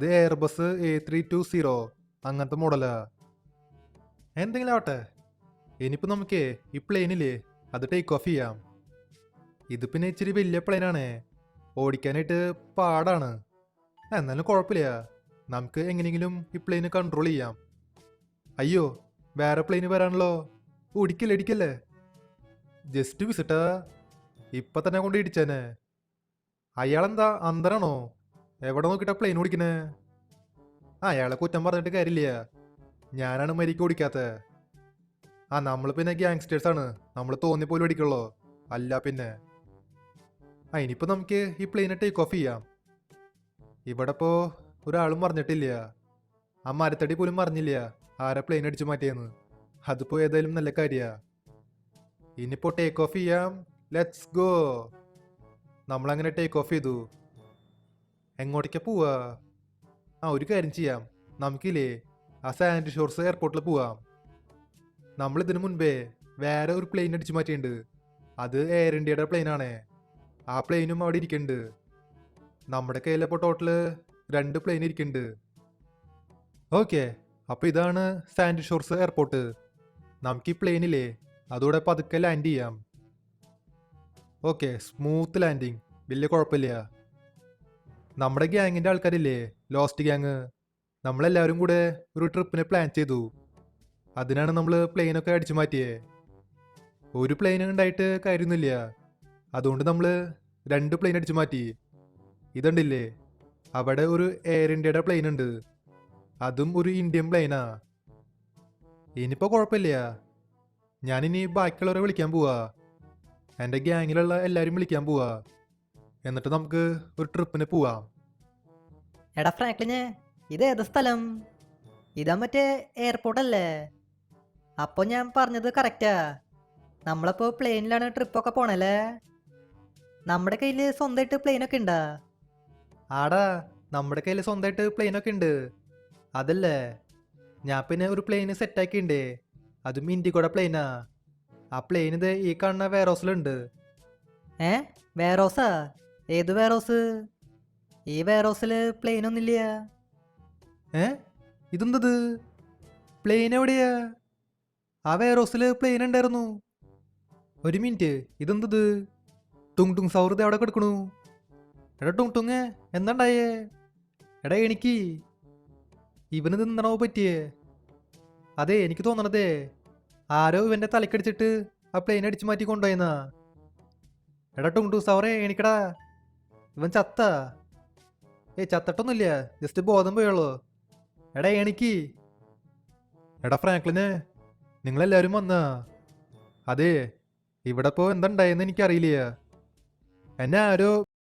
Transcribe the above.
ഇത് Airbus A320 അങ്ങനത്തെ മോഡലാ. എന്തെങ്കിലും ആവട്ടെ, ഇനിയിപ്പോൾ നമുക്ക് ഈ പ്ലെയിനില്ലേ അത് ടേക്ക് ഓഫ് ചെയ്യാം. ഇത് പിന്നെ ഇച്ചിരി വലിയ പ്ലെയിനാണ്, ഓടിക്കാനായിട്ട് പാടാണ്. എന്നാലും കുഴപ്പമില്ല, നമുക്ക് എങ്ങനെയെങ്കിലും ഈ പ്ലെയിന് കൺട്രോൾ ചെയ്യാം. അയ്യോ, വേറെ പ്ലെയിന് വരാണല്ലോ. ഇടിക്കല്ലേ ഇടിക്കല്ലേ, ജസ്റ്റ് വിസിറ്റാ, ഇപ്പൊ തന്നെ കൊണ്ട് ഇടിച്ചേനെ. അയാളെന്താ അന്തരാണോ? എവിടെ നോക്കിയിട്ടാ പ്ലെയിൻ ഓടിക്കണേ? അയാളെ കുറ്റം പറഞ്ഞിട്ട് കാര്യമില്ല, ഞാനാണ് മരിക്ക് ഓടിക്കാത്തത്. നമ്മൾ പിന്നെ ഗ്യാങ്സ്റ്റേഴ്സാണ്, നമ്മൾ തോന്നിപ്പോലും അടിക്കുള്ളൂ, അല്ല പിന്നെ. ഇനിയിപ്പോൾ നമുക്ക് ഈ പ്ലെയിനെ ടേക്ക് ഓഫ് ചെയ്യാം. ഇവിടെ ഇപ്പോൾ ഒരാളും പറഞ്ഞിട്ടില്ല, ആ മരത്തടി പോലും പറഞ്ഞില്ല ആരെ പ്ലെയിൻ അടിച്ചു മാറ്റിയെന്ന്. അതിപ്പോൾ ഏതായാലും നല്ല കാര്യമാണ്. ഇനിയിപ്പോൾ ടേക്ക് ഓഫ് ചെയ്യാം. Let's go. നമ്മളങ്ങനെ ടേക്ക് ഓഫ് ചെയ്തു. എങ്ങോട്ടേക്കാ പോവാ? ഒരു കാര്യം ചെയ്യാം, നമുക്കില്ലേ ആ സാൻഡ് ഷോർസ് എയർപോർട്ടിൽ പോവാം. നമ്മളിതിനു മുൻപേ വേറെ ഒരു പ്ലെയിൻ അടിച്ചു മാറ്റിയിട്ടുണ്ട്, അത് എയർ ഇന്ത്യയുടെ പ്ലെയിനാണ്. ആ പ്ലെയിനും അവിടെ ഇരിക്കുന്നുണ്ട്. നമ്മുടെ കയ്യിലപ്പോൾ ടോട്ടല് 2 പ്ലെയിൻ ഇരിക്കുന്നുണ്ട്. ഓക്കെ, അപ്പോൾ ഇതാണ് സാൻഡ് ഷോർസ് എയർപോർട്ട്. നമുക്ക് ഈ പ്ലെയിനില്ലേ അതോടെ പതുക്കെ ലാൻഡ് ചെയ്യാം. ഓക്കെ, സ്മൂത്ത് ലാൻഡിങ്, വലിയ കുഴപ്പമില്ല. നമ്മുടെ ഗ്യാങ്ങിൻ്റെ ആൾക്കാരില്ലേ, ലോസ്റ്റ് ഗ്യാങ്, നമ്മളെല്ലാവരും കൂടെ ഒരു ട്രിപ്പിന് പ്ലാൻ ചെയ്തു. അതിനാണ് നമ്മൾ പ്ലെയിനൊക്കെ അടിച്ചു മാറ്റിയേ. ഒരു പ്ലെയിൻ ഉണ്ടായിട്ട് കാര്യമൊന്നുമില്ല, അതുകൊണ്ട് നമ്മൾ 2 പ്ലെയിൻ അടിച്ചു മാറ്റി. ഇതുണ്ടില്ലേ, അവിടെ ഒരു എയർ ഇന്ത്യയുടെ പ്ലെയിൻ ഉണ്ട്, അതും ഒരു ഇന്ത്യൻ പ്ലെയിനാ. ഇനിയിപ്പോൾ കുഴപ്പമില്ല, ഞാനിനി ബാക്കിയുള്ളവരെ വിളിക്കാൻ പോവാ. എൻ്റെ ഗ്യാങ്ങിലുള്ള എല്ലാവരും വിളിക്കാൻ പോവാ, എന്നിട്ട് നമുക്ക് ഒരു ട്രിപ്പിന് പോവാം. എടാ ഫ്രാങ്ക്ലിന്, ഇത് ഏത് സ്ഥലം? ഇതാ മറ്റേ എയർപോർട്ടല്ലേ? അപ്പോൾ ഞാൻ പറഞ്ഞത് കറക്റ്റാ. നമ്മളപ്പോൾ പ്ലെയിനിലാണ് ട്രിപ്പൊക്കെ പോണല്ലേ? നമ്മുടെ കയ്യിൽ സ്വന്തമായിട്ട് പ്ലെയിനൊക്കെ ഉണ്ടാ? ആടാ, നമ്മുടെ കയ്യിൽ സ്വന്തമായിട്ട് പ്ലെയിനൊക്കെ ഉണ്ട്. അതല്ലേ, ഞാൻ പിന്നെ ഒരു പ്ലെയിന് സെറ്റാക്കിണ്ടേ, അതും ഇൻഡിഗോയുടെ പ്ലെയിനാ. ആ പ്ലെയിൻ ഇത് ഈ കാണുന്ന വെയർഹൗസിലുണ്ട്. വേറോസാ? ഏത് വേറോസ്? ഈ വേറോസിൽ പ്ലെയിനൊന്നുമില്ല. ഇതെന്തത്? പ്ലെയിൻ എവിടെയാ? ആ വെയർഹൗസിൽ പ്ലെയിൻ ഉണ്ടായിരുന്നു. ഒരു മിനിറ്റ്, ഇതെന്തത്? ടുങ് ടുങ് സൗഹൃദം എവിടെ കിടക്കണു? എടാ ടുങ് ടുങ്, എന്താണ്ടായേ? എടാ എനിക്ക് ഇവനിത് എന്താണോ പറ്റിയേ? അതെ, എനിക്ക് തോന്നണതേ ആരോ ഇവന്റെ തലക്കടിച്ചിട്ട് ആ പ്ലെയിൻ അടിച്ചു മാറ്റി കൊണ്ടുപോയെന്നാ. എടാ ടുങ് ടുങ് സൗറേ, എണിക്കടാ, ഇവൻ ചത്ത. ചത്തട്ടൊന്നുമില്ല, ജസ്റ്റ് ബോധം പോയുള്ളൂ. എടാ എനിക്ക്. എടാ ഫ്രാങ്ക്ലിന്, നിങ്ങളെല്ലാവരും വന്നാ? അതെ, ഇവിടെ ഇപ്പോൾ എന്തുണ്ടായെന്ന് എനിക്കറിയില്ല. എന്നെ ആരോ